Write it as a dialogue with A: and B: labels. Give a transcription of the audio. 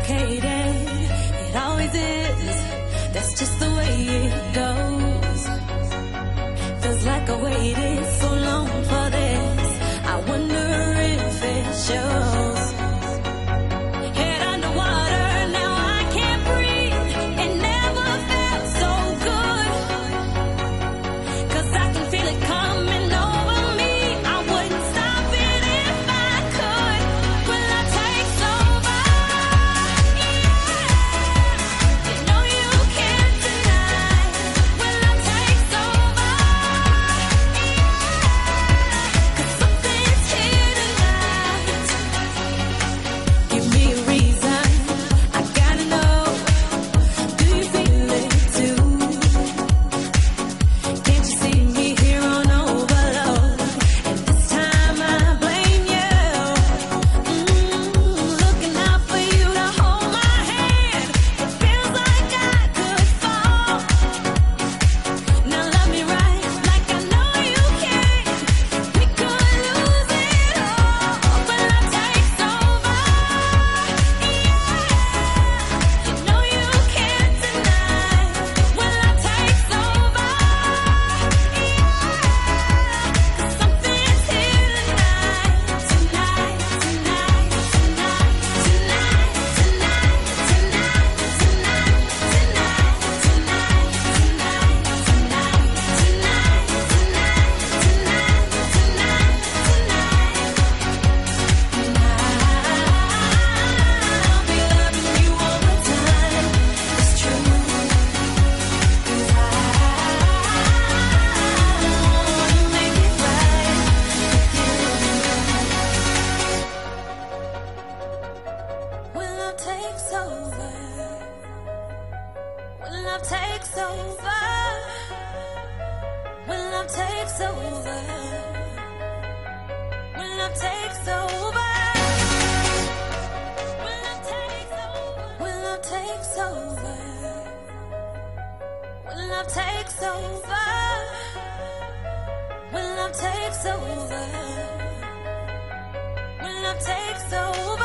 A: complicated. It always is. That's just the way it goes. Feels like I waited so long for this. I wonder if it shows. Head underwater, now I can't breathe. It never felt so good. 'Cause I can feel it coming over me. I wouldn't stop it if I could. Will I take over? Yeah. You know you can't deny. Will I take over? Yeah. 'Cause something's here tonight. Give me a reason. I gotta know. Do you feel it too? Can't you see me here on overload? And this time I blame you. Looking out for you to hold my hand. It feels like I could fall. Now love me right, like I know you can. We could lose it all, but love takes over. Yeah, you know you can't deny. Will I take over? Yeah, 'cause something's here tonight, tonight, tonight, tonight, tonight, tonight, tonight, tonight, tonight, I'll be loving you all the time. It's true. 'Cause I wanna make it right with you. When love takes over, when love takes over, when love takes over, when love takes over, when love takes over, when love takes over, when love takes over, when love takes over, when love takes over.